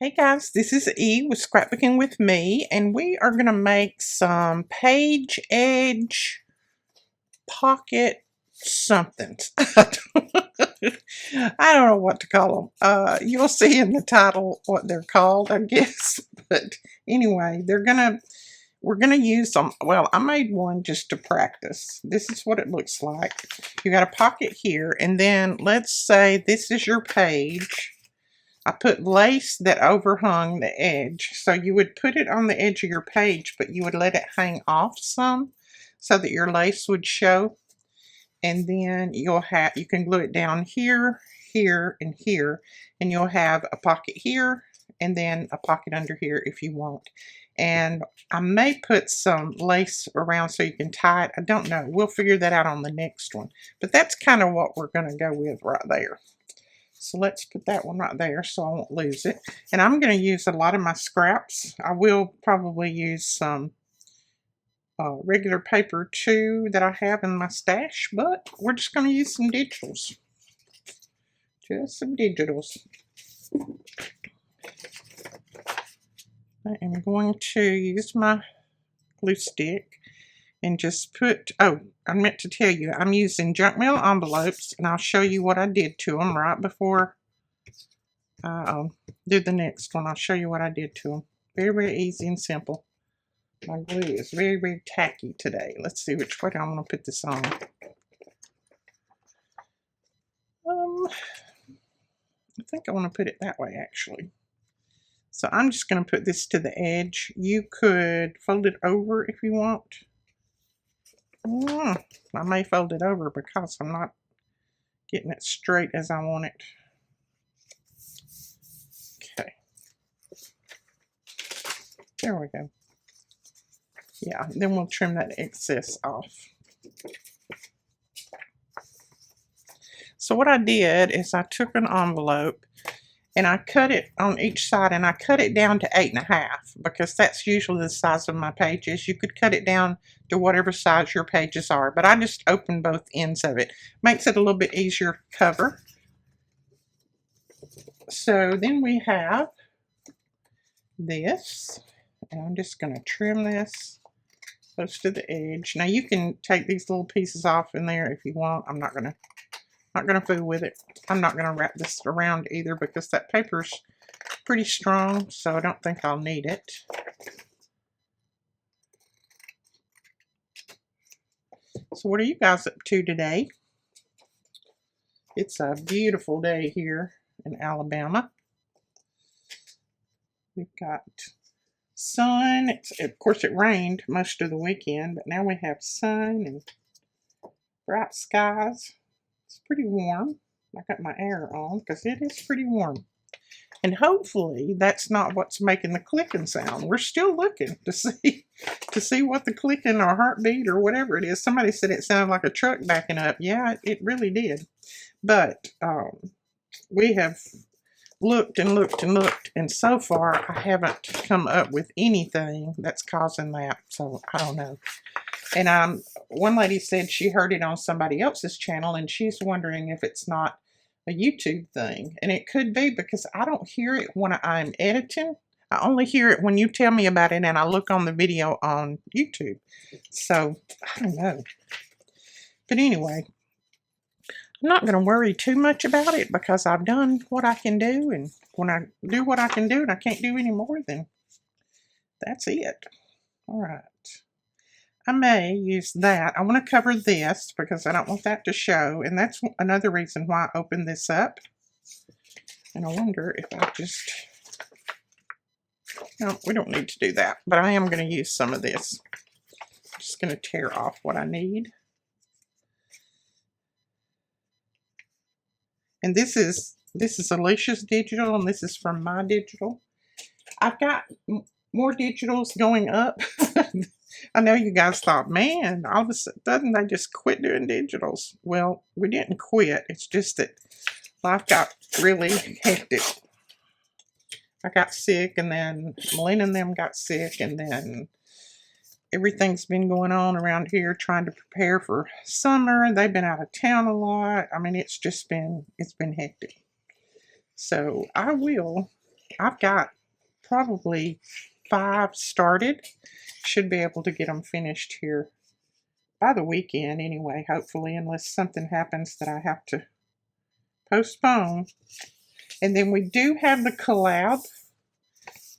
Hey guys, this is E with Scrapbooking with me, and we are going to make some page edge pocket somethings. I don't know what to call them. You'll see in the title what they're called, I guess. But anyway, we're gonna use some. Well, I made one just to practice. This is what it looks like. You got a pocket here, and then let's say this is your page. I put lace that overhung the edge. So you would put it on the edge of your page, but you would let it hang off some so that your lace would show. And then you can glue it down here, here, and here. And you'll have a pocket here and then a pocket under here if you want. And I may put some lace around so you can tie it. I don't know. We'll figure that out on the next one. But that's kind of what we're going to go with right there. So let's put that one right there so I won't lose it. And I'm going to use a lot of my scraps. I will probably use some regular paper too that I have in my stash, but we're just going to use some digitals. Just some digitals. I am going to use my glue stick and just put, oh, I meant to tell you, I'm using junk mail envelopes, and I'll show you what I did to them right before I do the next one. I'll show you what I did to them. Very, very easy and simple. My glue is very, very tacky today. Let's see which way I want to put this on. I think I want to put it that way, actually. So I'm just going to put this to the edge. You could fold it over if you want. I may fold it over because I'm not getting it straight as I want it. Okay. There we go. Yeah, then we'll trim that excess off. So what I did is I took an envelope and I cut it on each side, and I cut it down to 8.5 because that's usually the size of my pages. You could cut it down to whatever size your pages are, but I just opened both ends of it. Makes it a little bit easier to cover. So then we have this, and I'm just going to trim this close to the edge. Now you can take these little pieces off in there if you want. I'm not gonna fool with it. I'm not gonna wrap this around either because that paper's pretty strong, so I don't think I'll need it. So what are you guys up to today? It's a beautiful day here in Alabama. We've got sun. Of course, it rained most of the weekend, but now we have sun and bright skies. It's pretty warm. I got my air on because it is pretty warm. And hopefully that's not what's making the clicking sound. We're still looking to see what the clicking or heartbeat or whatever it is. Somebody said it sounded like a truck backing up. Yeah, it really did. But we have looked and looked and looked, and so far I haven't come up with anything that's causing that. So I don't know. And one lady said she heard it on somebody else's channel, and she's wondering if it's not a YouTube thing. And it could be because I don't hear it when I'm editing. I only hear it when you tell me about it and I look on the video on YouTube. So I don't know. But anyway, I'm not going to worry too much about it because I've done what I can do. And when I do what I can do and I can't do any more, then that's it. All right. I may use that. I want to cover this because I don't want that to show. And that's another reason why I opened this up. And I wonder if I just... No, we don't need to do that. But I am going to use some of this. I'm just going to tear off what I need. And this is Alicia's digital, and this is from my digital. I've got more digitals going up. I know you guys thought, man, all of a sudden they just quit doing digitals. Well, we didn't quit. It's just that life got really hectic. I got sick, and then Melina and them got sick, and then everything's been going on around here trying to prepare for summer. They've been out of town a lot. I mean, it's been hectic. So I will I've got probably 5 started. Should be able to get them finished here by the weekend anyway, hopefully, unless something happens that I have to postpone. And then we do have the collab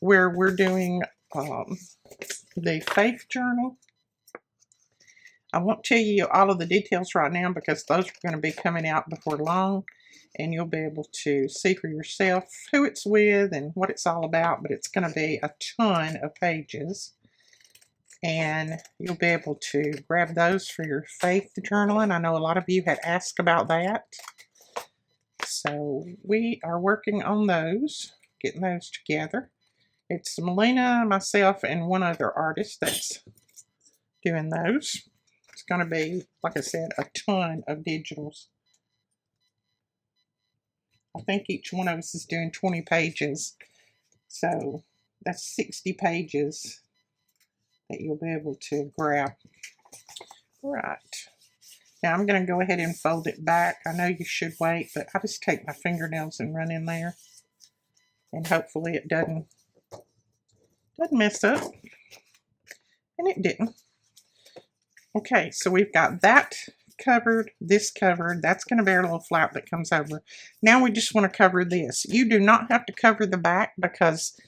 where we're doing the Faith Journal. I won't tell you all of the details right now because those are going to be coming out before long, and you'll be able to see for yourself who it's with and what it's all about, but it's going to be a ton of pages, and you'll be able to grab those for your faith journaling. I know a lot of you had asked about that, so we are working on those, getting those together. It's Melina, myself, and one other artist that's doing those. It's going to be, like I said, a ton of digitals. I think each one of us is doing 20 pages. So that's 60 pages that you'll be able to grab. Right. Now I'm going to go ahead and fold it back. I know you should wait, but I just take my fingernails and run in there. And hopefully it doesn't mess up. And it didn't. Okay, so we've got that covered, this covered. That's going to be our little flap that comes over. Now we just want to cover this. You do not have to cover the back because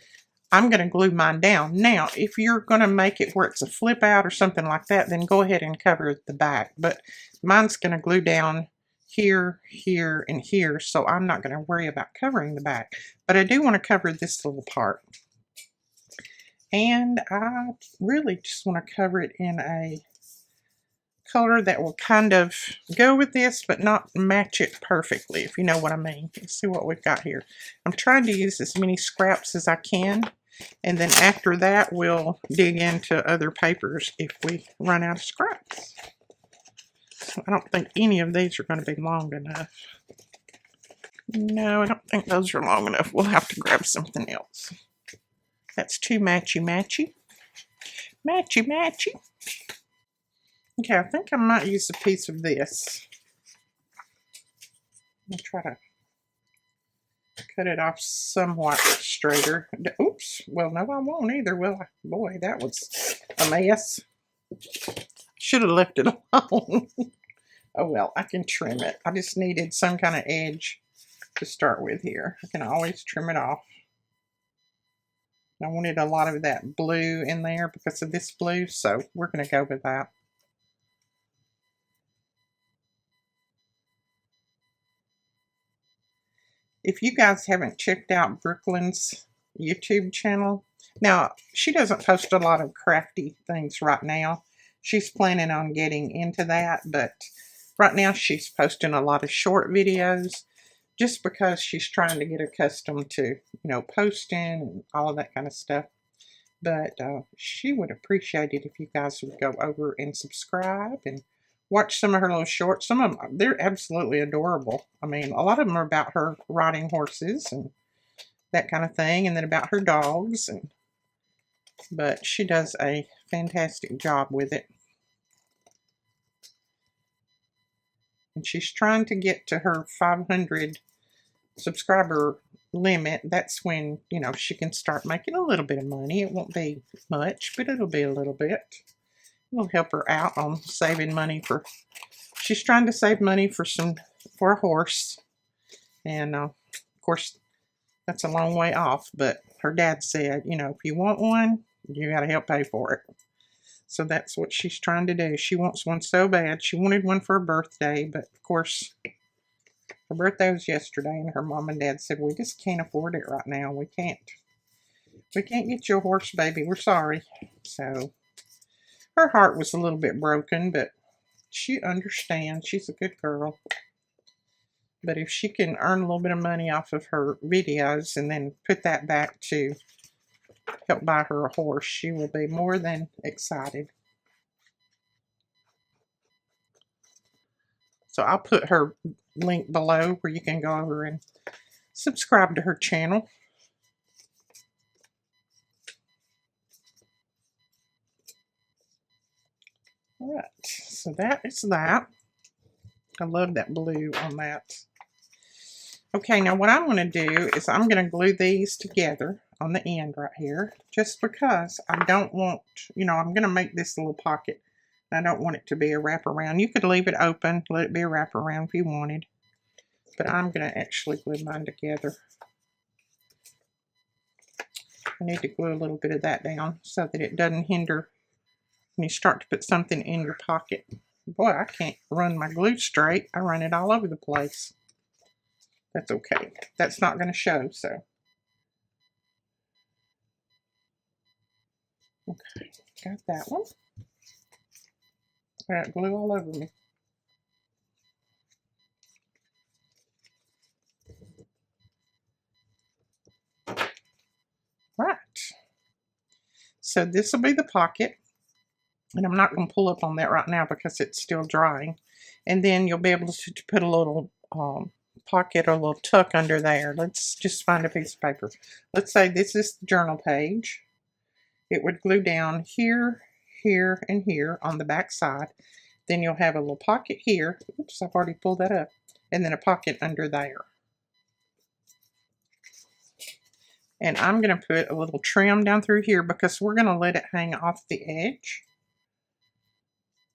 I'm going to glue mine down. Now, if you're going to make it where it's a flip out or something like that, then go ahead and cover the back. But mine's going to glue down here, here, and here, so I'm not going to worry about covering the back. But I do want to cover this little part. And I really just want to cover it in a color that will kind of go with this, but not match it perfectly, if you know what I mean. Let's see what we've got here. I'm trying to use as many scraps as I can, and then after that, we'll dig into other papers if we run out of scraps. So I don't think any of these are going to be long enough. No, I don't think those are long enough. We'll have to grab something else. That's too matchy-matchy. Matchy-matchy. Okay, I think I might use a piece of this. I'll try to cut it off somewhat straighter. Oops. Well, no, I won't either, will I? Boy, that was a mess. Should have left it alone. Oh, well, I can trim it. I just needed some kind of edge to start with here. I can always trim it off. I wanted a lot of that blue in there because of this blue, so we're going to go with that. If you guys haven't checked out Brooklyn's YouTube channel, now, she doesn't post a lot of crafty things right now. She's planning on getting into that, but right now she's posting a lot of short videos just because she's trying to get accustomed to, you know, posting and all of that kind of stuff. But she would appreciate it if you guys would go over and subscribe and watch some of her little shorts. Some of them, they're absolutely adorable. I mean, a lot of them are about her riding horses and that kind of thing, and then about her dogs. But she does a fantastic job with it. And she's trying to get to her 500 subscriber limit. That's when, you know, she can start making a little bit of money. It won't be much, but it'll be a little bit. It'll help her out on saving money for, she's trying to save money for a horse. And of course, that's a long way off, but her dad said, you know, if you want one, you got to help pay for it. So that's what she's trying to do. She wants one so bad. She wanted one for her birthday, but of course, her birthday was yesterday, and her mom and dad said, we just can't afford it right now. We can't get you a horse, baby. We're sorry. So her heart was a little bit broken, but she understands. She's a good girl. But if she can earn a little bit of money off of her videos and then put that back to help buy her a horse, she will be more than excited. So I'll put her link below where you can go over and subscribe to her channel. All right, so that is that. I love that blue on that. Okay, now what I'm going to do is I'm going to glue these together on the end right here, just because I don't want, you know, I'm going to make this a little pocket. I don't want it to be a wraparound. You could leave it open, let it be a wraparound if you wanted, but I'm going to actually glue mine together. I need to glue a little bit of that down so that it doesn't hinder when you start to put something in your pocket. Boy, I can't run my glue straight. I run it all over the place. That's okay. That's not going to show, so. Okay, got that one. I got glue all over me. Right. So this will be the pocket. And I'm not going to pull up on that right now because it's still drying. And then you'll be able to put a little pocket or a little tuck under there. Let's just find a piece of paper. Let's say this is the journal page. It would glue down here, here, and here on the back side. Then you'll have a little pocket here. Oops, I've already pulled that up. And then a pocket under there. And I'm going to put a little trim down through here because we're going to let it hang off the edge.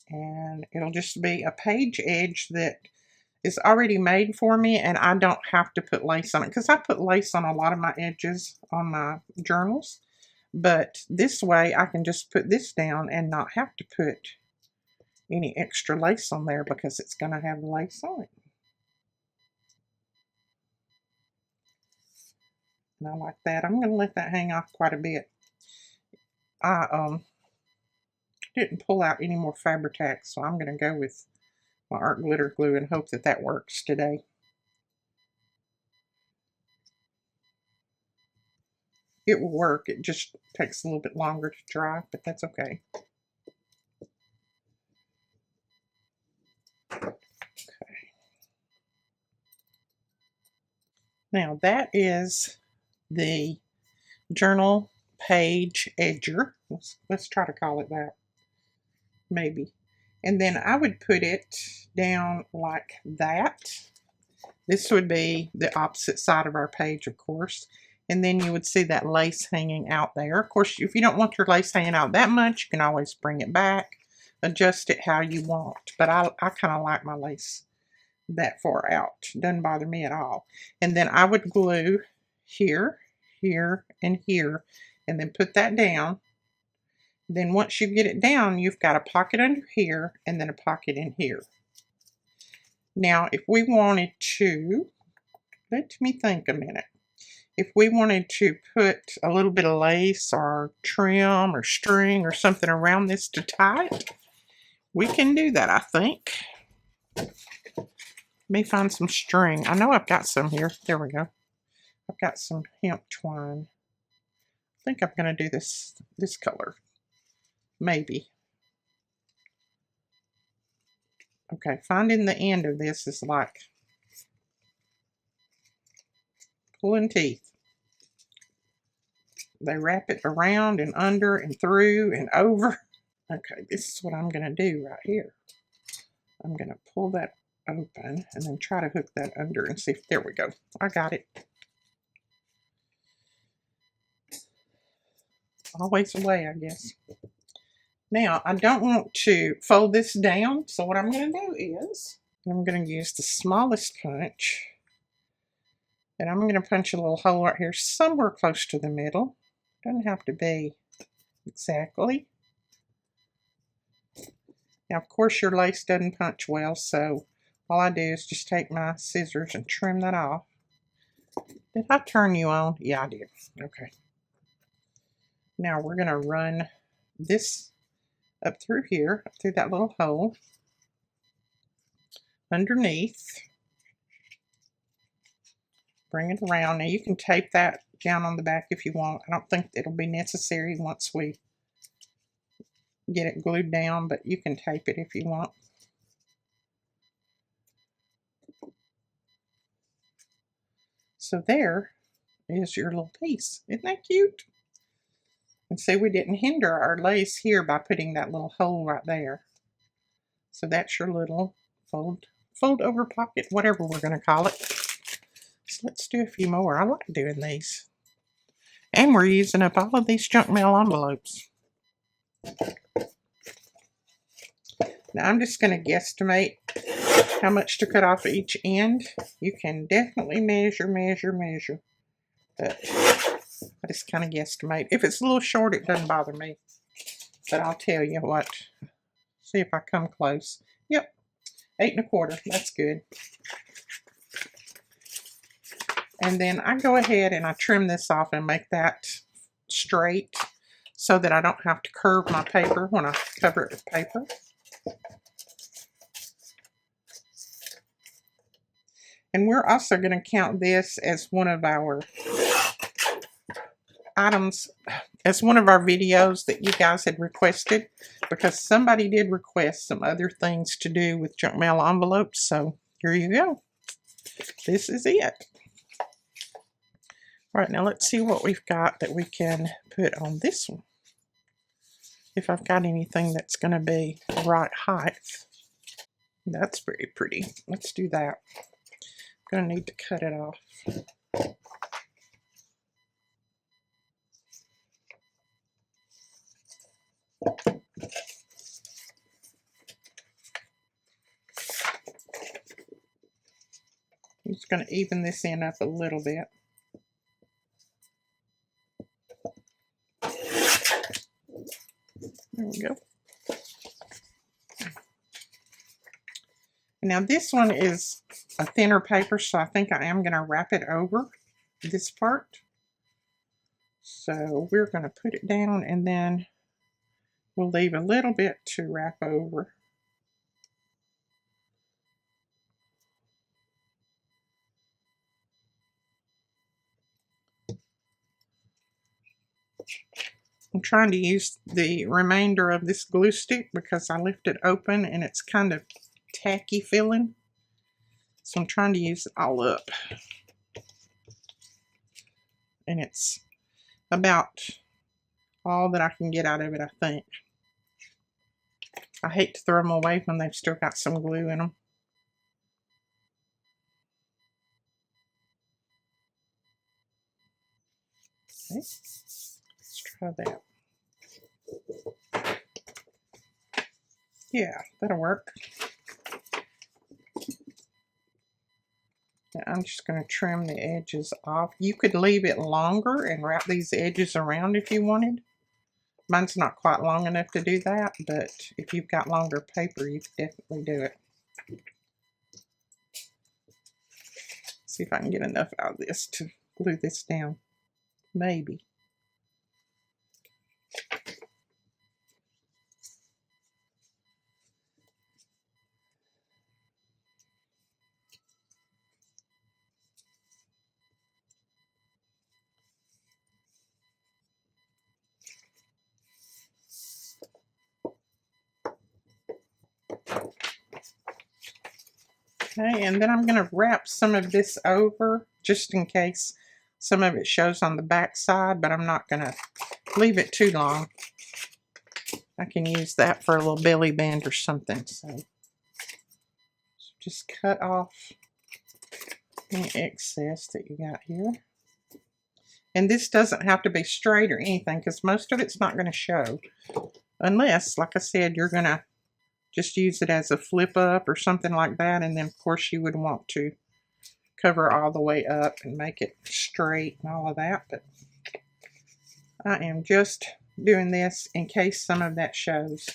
And it'll just be a page edge that is already made for me, and I don't have to put lace on it because I put lace on a lot of my edges on my journals. But this way I can just put this down and not have to put any extra lace on there because it's going to have lace on it. And I like that. I'm going to let that hang off quite a bit. I didn't pull out any more Fabri-Tac, so I'm going to go with my art glitter glue and hope that that works today. It will work. It just takes a little bit longer to dry, but that's okay. Okay. Now that is the journal page edger. Let's try to call it that. Maybe. And then I would put it down like that. This would be the opposite side of our page, of course. And then you would see that lace hanging out there. Of course, if you don't want your lace hanging out that much, you can always bring it back, adjust it how you want. But I kind of like my lace that far out. Doesn't bother me at all. And then I would glue here, here, and here, and then put that down. Then once you get it down, you've got a pocket under here and then a pocket in here. Now, if we wanted to, let me think a minute. If we wanted to put a little bit of lace or trim or string or something around this to tie it, we can do that, I think. Let me find some string. I know I've got some here. There we go. I've got some hemp twine. I think I'm going to do this color. Maybe. Okay, finding the end of this is like pulling teeth. They wrap it around and under and through and over. Okay, this is what I'm going to do right here. I'm going to pull that open and then try to hook that under and see if, there we go. I got it. Always a way, I guess. Now, I don't want to fold this down, so what I'm going to do is, I'm going to use the smallest punch, and I'm going to punch a little hole right here, somewhere close to the middle. Doesn't have to be exactly. Now, of course, your lace doesn't punch well, so all I do is just take my scissors and trim that off. Did I turn you on? Yeah, I did. Okay. Now, we're going to run this up through here, up through that little hole, underneath. Bring it around. Now you can tape that down on the back if you want. I don't think it'll be necessary once we get it glued down, but you can tape it if you want. So there is your little piece. Isn't that cute? And see, we didn't hinder our lace here by putting that little hole right there. So that's your little fold over pocket, whatever we're going to call it. It's let's do a few more. I like doing these. And we're using up all of these junk mail envelopes. Now I'm just going to guesstimate how much to cut off each end. You can definitely measure. But I just kind of guesstimate. If it's a little short, it doesn't bother me. But I'll tell you what. See if I come close. Yep, 8 1/4. That's good. And then I go ahead and I trim this off and make that straight so that I don't have to curve my paper when I cover it with paper. And we're also going to count this as one of our items, as one of our videos that you guys had requested, because somebody did request some other things to do with junk mail envelopes. So here you go. This is it. All right, now let's see what we've got that we can put on this one. If I've got anything that's going to be the right height. That's very pretty. Let's do that. I'm going to need to cut it off. I'm just going to even this end up a little bit. There we go. Now this one is a thinner paper, so I think I am going to wrap it over this part. So we're going to put it down and then we'll leave a little bit to wrap over. I'm trying to use the remainder of this glue stick because I left it open and it's kind of tacky feeling. So I'm trying to use it all up. And it's about all that I can get out of it, I think. I hate to throw them away when they've still got some glue in them. Okay, let's try that. Yeah, that'll work. Now I'm just going to trim the edges off. You could leave it longer and wrap these edges around if you wanted. Mine's not quite long enough to do that, but if you've got longer paper, you can definitely do it. See if I can get enough out of this to glue this down. Maybe. Okay, and then I'm going to wrap some of this over just in case some of it shows on the back side, but I'm not going to leave it too long. I can use that for a little belly band or something. So just cut off any excess that you got here. And this doesn't have to be straight or anything because most of it's not going to show. Unless, like I said, you're going to just use it as a flip up or something like that. And then, of course, you would want to cover all the way up and make it straight and all of that. But I am just doing this in case some of that shows.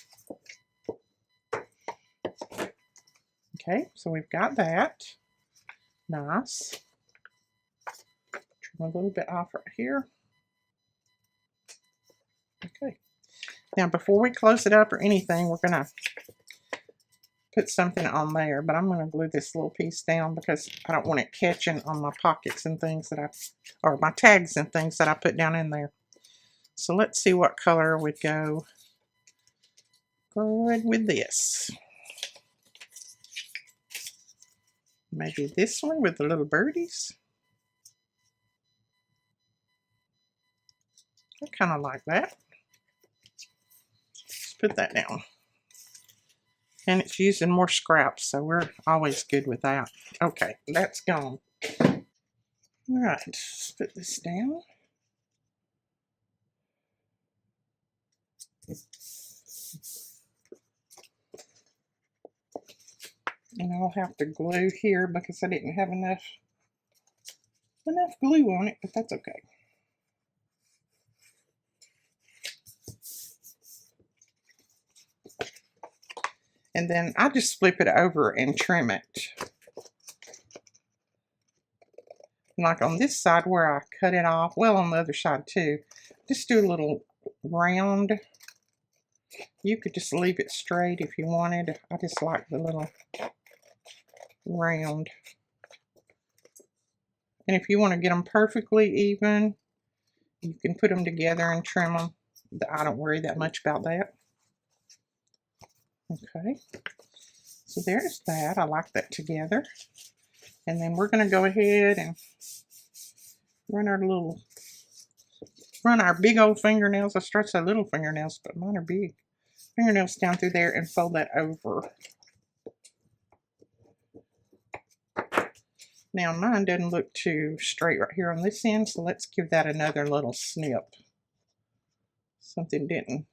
Okay, so we've got that. Nice. Trim a little bit off right here. Okay. Now, before we close it up or anything, we're going to put something on there, but I'm going to glue this little piece down because I don't want it catching on my pockets and things that or my tags and things that I put down in there. So let's see what color would go good with this. Maybe this one with the little birdies. I kind of like that. Let's put that down. And it's using more scraps, so we're always good with that. Okay, that's gone. All right, let's put this down. And I'll have to glue here because I didn't have enough glue on it, but that's okay. And then I just flip it over and trim it. Like on this side where I cut it off, well, on the other side too, just do a little round. You could just leave it straight if you wanted. I just like the little round. And if you want to get them perfectly even, you can put them together and trim them. I don't worry that much about that. Okay, so there's that. I like that together. And then we're going to go ahead and run our big old fingernails. I start to say little fingernails, but mine are big. Fingernails down through there and fold that over. Now mine doesn't look too straight right here on this end, so let's give that another little snip. I didn't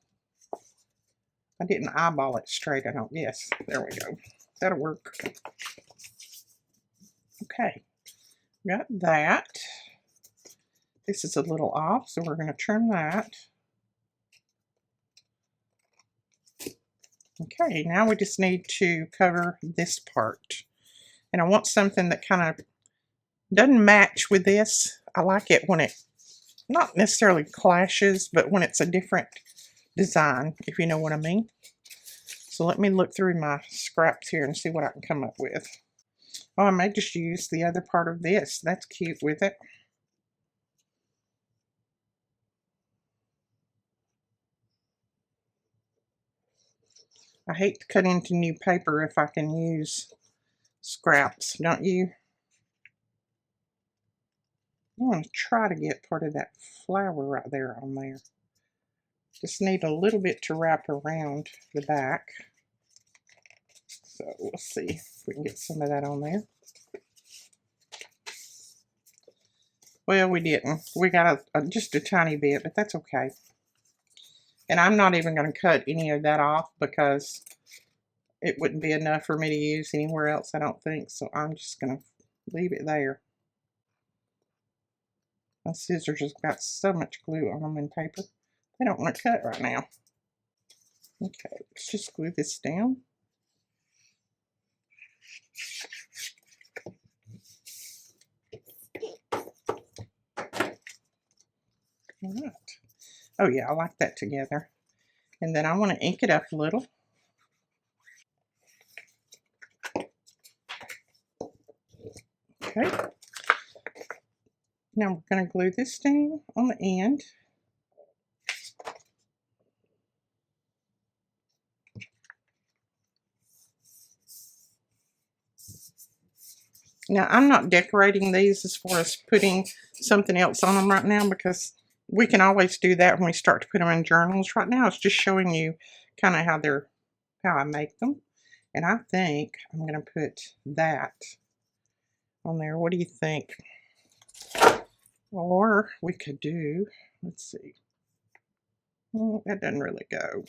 eyeball it straight, I don't guess. There we go. That'll work. Okay, got that. This is a little off, so we're going to trim that. Okay, now we just need to cover this part. And I want something that kind of doesn't match with this. I like it when it not necessarily clashes, but when it's a different design, if you know what I mean. So let me look through my scraps here and see what I can come up with. Oh, I may just use the other part of this. That's cute with it. I hate to cut into new paper if I can use scraps, don't you? I want to try to get part of that flower right there on there. Just need a little bit to wrap around the back. So we'll see if we can get some of that on there. Well, we didn't. We got just a tiny bit, but that's okay. And I'm not even going to cut any of that off because it wouldn't be enough for me to use anywhere else, I don't think. So I'm just going to leave it there. My scissors just got so much glue on them and paper. They don't want to cut right now. Okay, let's just glue this down. All right. Oh yeah, I like that together. And then I want to ink it up a little. Okay. Now we're going to glue this down on the end. Now I'm not decorating these as far as putting something else on them right now because we can always do that when we start to put them in journals. Right now it's just showing you kind of how I make them. And I think I'm going to put that on there. What do you think? Or we could do, let's see. Oh, that doesn't really go.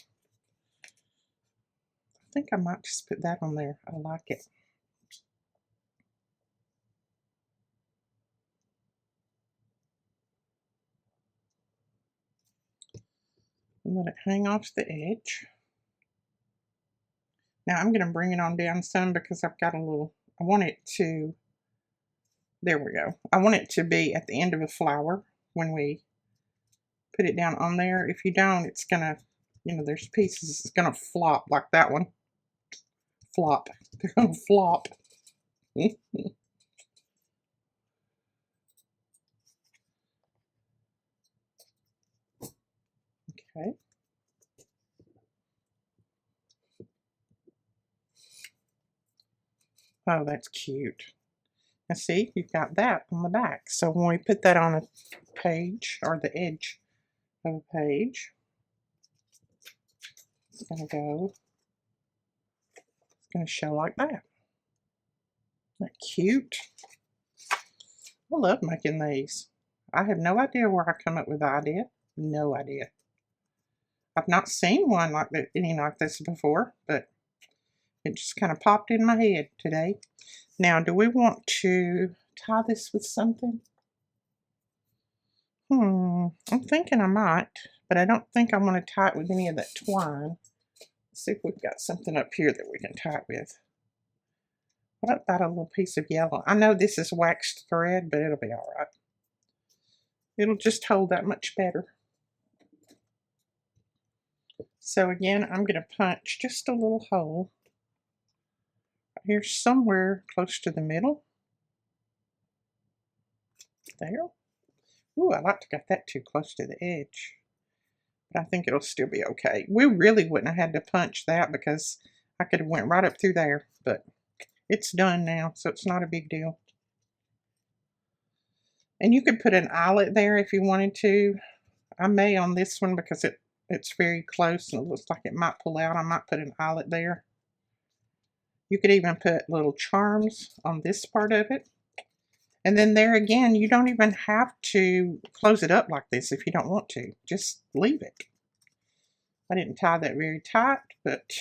I think I might just put that on there. I like it. And let it hang off the edge. Now I'm going to bring it on down some because I've got a little, I want it to, there we go. I want it to be at the end of a flower when we put it down on there. If you don't, it's going to, you know, there's pieces, it's going to flop like that one. Flop. They're going to flop. Okay. Oh, that's cute. Now see, you've got that on the back. So when we put that on a page, or the edge of a page, it's going to go, it's going to show like that. Isn't that cute? I love making these. I have no idea where I come up with the idea. No idea. I've not seen one like that, any like this before, but it just kind of popped in my head today. Now, do we want to tie this with something? I'm thinking I might, but I don't think I want to tie it with any of that twine. Let's see if we've got something up here that we can tie it with. What about a little piece of yellow? I know this is waxed thread, but it'll be all right. It'll just hold that much better. So again, I'm going to punch just a little hole here somewhere close to the middle. There. Ooh, I like to get that too close to the edge. But I think it'll still be okay. We really wouldn't have had to punch that because I could have went right up through there, but it's done now, so it's not a big deal. And you could put an eyelet there if you wanted to. I may on this one because it's very close and it looks like it might pull out. I might put an eyelet there. You could even put little charms on this part of it. And then there again, you don't even have to close it up like this if you don't want to. Just leave it. I didn't tie that very tight, but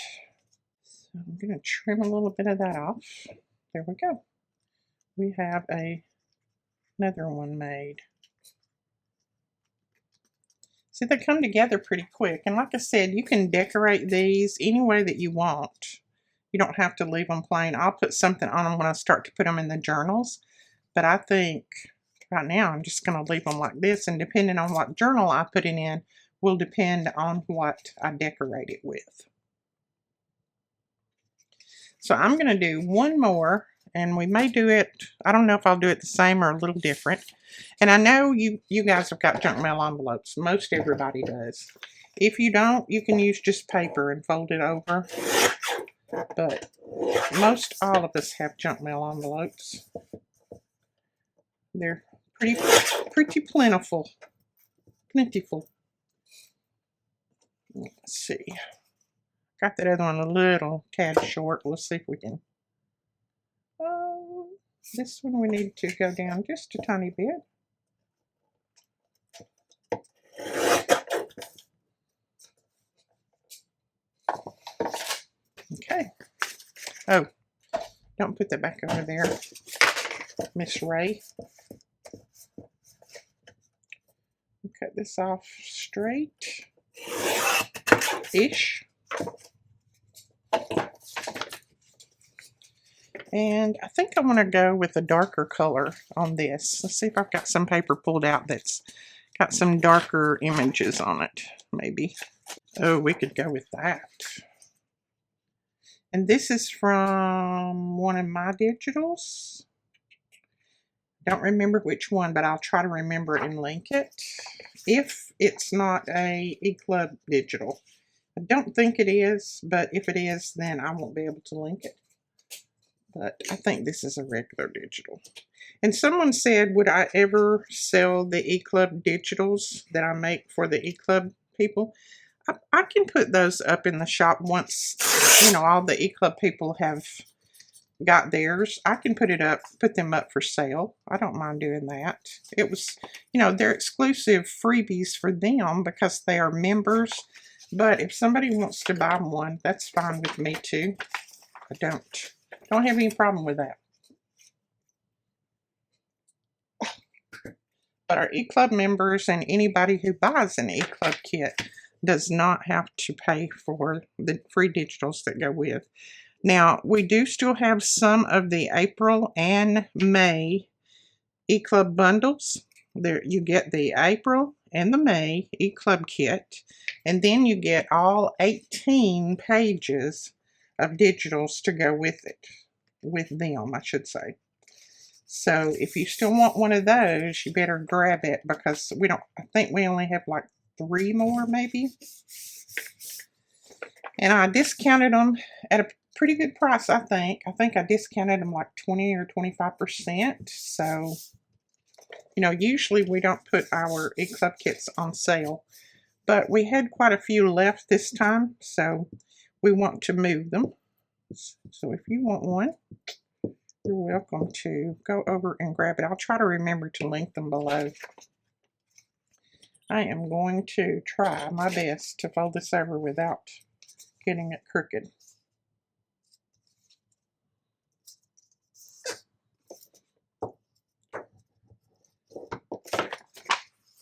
so I'm going to trim a little bit of that off. There we go. We have another one made. See, they come together pretty quick. And like I said, you can decorate these any way that you want. You don't have to leave them plain. I'll put something on them when I start to put them in the journals. But I think right now I'm just going to leave them like this. And depending on what journal I put it in will depend on what I decorate it with. So I'm going to do one more. And we may do it, I don't know if I'll do it the same or a little different. And I know you guys have got junk mail envelopes. Most everybody does. If you don't, you can use just paper and fold it over. But most all of us have junk mail envelopes. They're pretty plentiful. Plentiful. Let's see. Got that other one a little tad short. Let's see if we can. This one we need to go down just a tiny bit. Okay. Oh, don't put that back over there, Miss Ray. Cut this off straight-ish. And I think I want to go with a darker color on this. Let's see if I've got some paper pulled out that's got some darker images on it, maybe. Oh, we could go with that. And this is from one of my digitals. Don't remember which one, but I'll try to remember it and link it. If it's not a eClub digital. I don't think it is, but if it is, then I won't be able to link it. But I think this is a regular digital. And someone said, would I ever sell the eClub digitals that I make for the eClub people? I can put those up in the shop once, you know, all the eClub people have got theirs. I can put them up for sale. I don't mind doing that. It was, you know, they're exclusive freebies for them because they are members. But if somebody wants to buy one, that's fine with me too. I don't have any problem with that. But our eClub members and anybody who buys an eClub kit does not have to pay for the free digitals that go with. Now, we do still have some of the April and May eClub bundles. There, you get the April and the May eClub kit, and then you get all 18 pages of digitals to go with it. With them, I should say. So if you still want one of those, you better grab it because I think we only have like 3 more maybe. And I discounted them at a pretty good price, I think. I think I discounted them like 20 or 25%. So, you know, usually we don't put our eClub kits on sale. But we had quite a few left this time, so we want to move them. So if you want one, you're welcome to go over and grab it. I'll try to remember to link them below. I am going to try my best to fold this over without getting it crooked.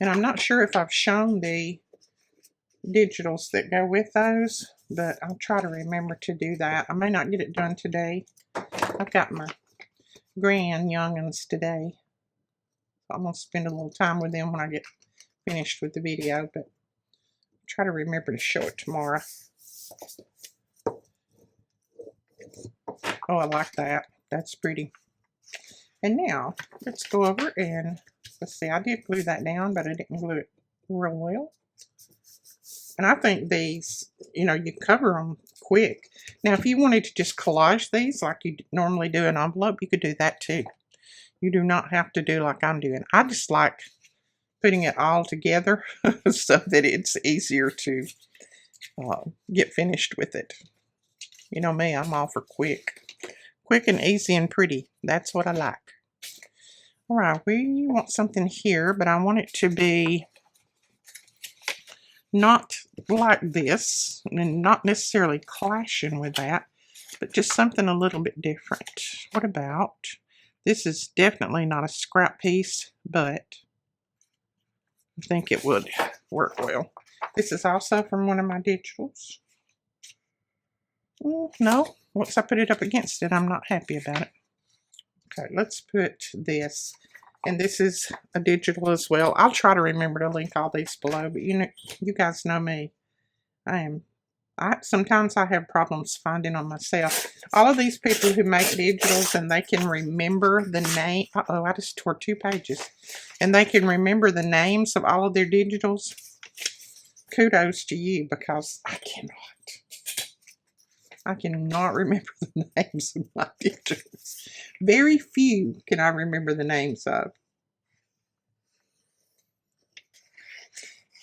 And I'm not sure if I've shown the digitals that go with those, but I'll try to remember to do that. I may not get it done today. I've got my grand young'uns today. I'm going to spend a little time with them when I get finished with the video, but I'll try to remember to show it tomorrow. Oh, I like that. That's pretty. And now, let's go over and, let's see, I did glue that down, but I didn't glue it real well. And I think these, you know, you cover them quick. Now, if you wanted to just collage these like you normally do an envelope, you could do that too. You do not have to do like I'm doing. I just like putting it all together so that it's easier to get finished with it. You know me, I'm all for quick. Quick and easy and pretty. That's what I like. All right, we want something here, but I want it to be not like this, and not necessarily clashing with that, but just something a little bit different. What about, this is definitely not a scrap piece, but I think it would work well. This is also from one of my digitals. No, once I put it up against it, I'm not happy about it. Okay, let's put this, and this is a digital as well. I'll try to remember to link all these below, but you know, you guys know me. Sometimes I have problems finding them myself. All of these people who make digitals and they can remember the name. Uh-oh, I just tore 2 pages. And they can remember the names of all of their digitals. Kudos to you, because I cannot. I cannot remember the names of my digitals. Very few can I remember the names of.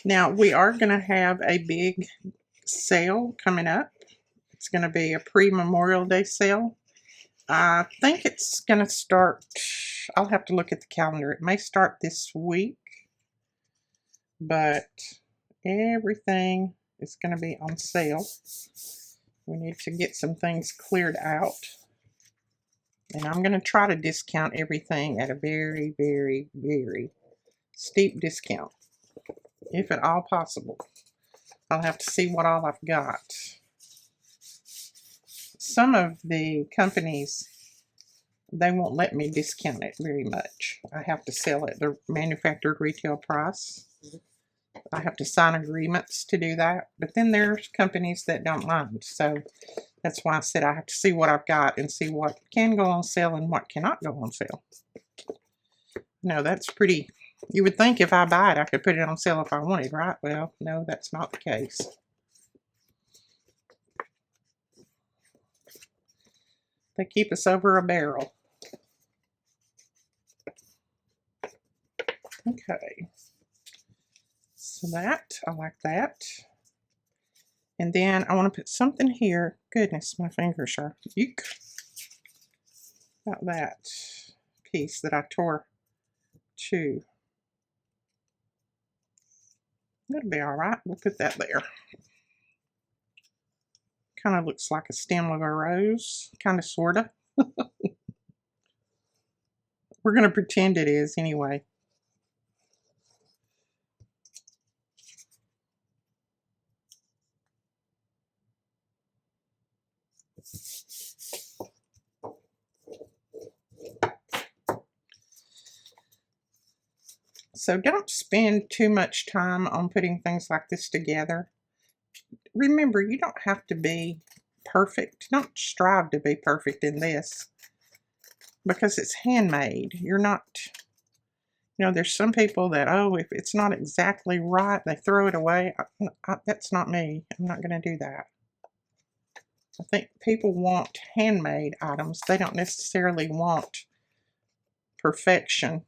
Now, we are going to have a big sale coming up. It's going to be a pre-Memorial Day sale. I think it's going to start, I'll have to look at the calendar. It may start this week, but everything is going to be on sale. We need to get some things cleared out. And I'm going to try to discount everything at a very, very, very steep discount, if at all possible. I'll have to see what all I've got. Some of the companies, they won't let me discount it very much. I have to sell at the manufactured retail price. I have to sign agreements to do that. But then there's companies that don't mind. So that's why I said I have to see what I've got and see what can go on sale and what cannot go on sale. No, that's pretty. You would think if I buy it, I could put it on sale if I wanted, right? Well, no, that's not the case. They keep us over a barrel. Okay. So that, I like that. And then I want to put something here. Goodness, my fingers are eek. About that piece that I tore too. That'll be all right. We'll put that there. Kind of looks like a stem of a rose. Kind of, sort of. We're going to pretend it is anyway. So don't spend too much time on putting things like this together. Remember, you don't have to be perfect. Don't strive to be perfect in this, because it's handmade. You're not, you know, there's some people that, oh, if it's not exactly right, they throw it away. That's not me. I'm not going to do that. I think people want handmade items. They don't necessarily want perfection.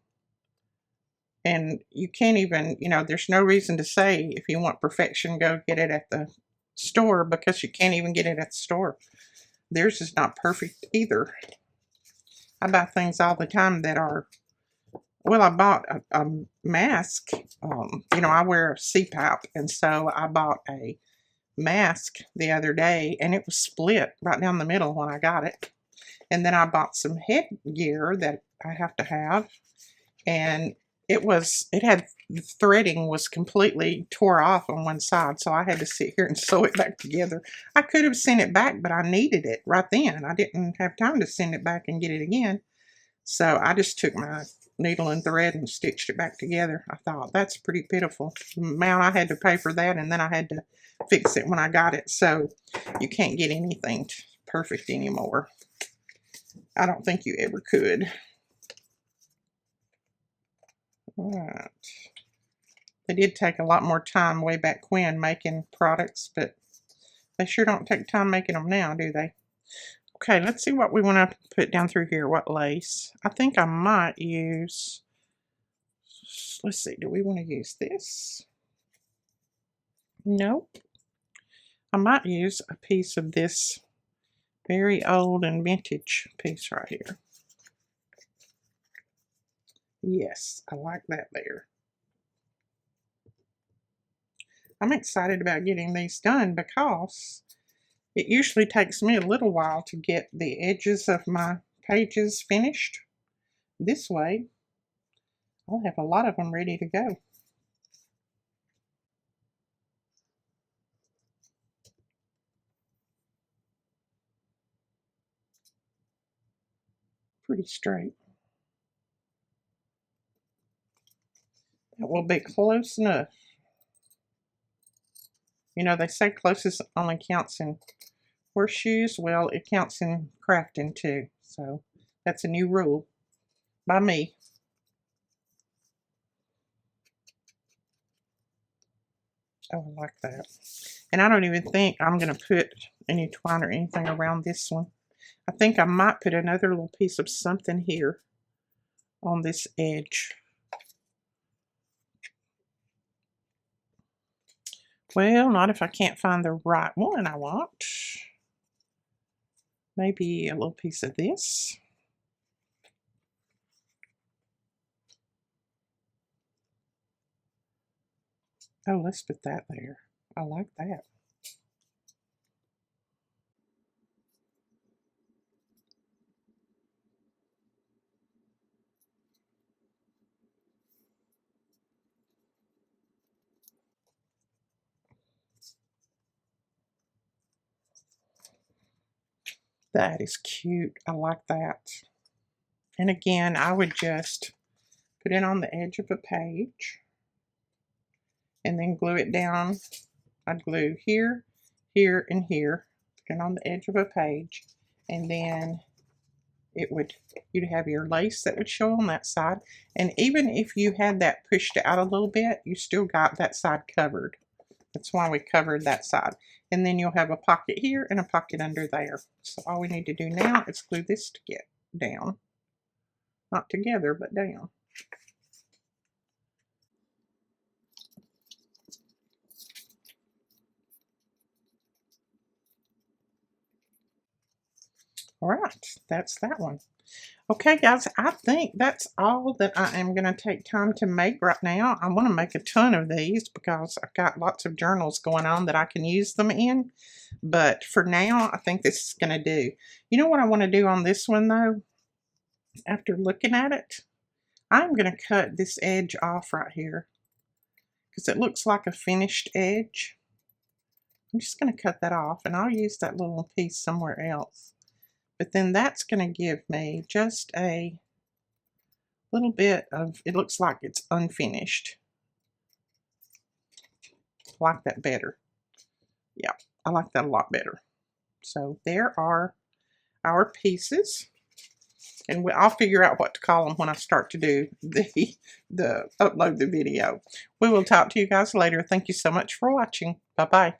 And you can't even, you know, there's no reason to say if you want perfection, go get it at the store, because you can't even get it at the store. Theirs is not perfect either. I buy things all the time that are, well, I bought a mask. You know, I wear a CPAP, and so I bought a mask the other day, and it was split right down the middle when I got it. And then I bought some headgear that I have to have, and it had, the threading was completely tore off on one side, so I had to sit here and sew it back together. I could have sent it back, but I needed it right then. I didn't have time to send it back and get it again. So I just took my needle and thread and stitched it back together. I thought, that's pretty pitiful. The amount I had to pay for that, and then I had to fix it when I got it. So you can't get anything perfect anymore. I don't think you ever could. All right. They did take a lot more time way back when making products, but they sure don't take time making them now, do they? Okay, let's see what we want to put down through here. What lace? I think I might use, let's see, do we want to use this? Nope. I might use a piece of this very old and vintage piece right here. Yes, I like that there. I'm excited about getting these done because it usually takes me a little while to get the edges of my pages finished. This way, I'll have a lot of them ready to go. Pretty straight. That will be close enough. You know, they say closest only counts in horseshoes. Well, it counts in crafting too. So that's a new rule by me. Oh, I like that. And I don't even think I'm going to put any twine or anything around this one. I think I might put another little piece of something here on this edge. Well, not if I can't find the right one I want. Maybe a little piece of this. Oh, let's put that there. I like that. That is cute. I like that. And again, I would just put it on the edge of a page and then glue it down. I'd glue here, here, and here, put it on the edge of a page, and then you'd have your lace that would show on that side. And even if you had that pushed out a little bit, you still got that side covered. That's why we covered that side. And then you'll have a pocket here and a pocket under there. So all we need to do now is glue this to get down. Not together, but down. All right, that's that one. Okay, guys, I think that's all that I am going to take time to make right now. I want to make a ton of these because I've got lots of journals going on that I can use them in. But for now, I think this is going to do. You know what I want to do on this one, though? After looking at it, I'm going to cut this edge off right here because it looks like a finished edge. I'm just going to cut that off, and I'll use that little piece somewhere else. But then that's going to give me just a little bit of, it looks like it's unfinished. I like that better. Yeah, I like that a lot better. So there are our pieces. And I'll figure out what to call them when I start to do the upload the video. We will talk to you guys later. Thank you so much for watching. Bye-bye.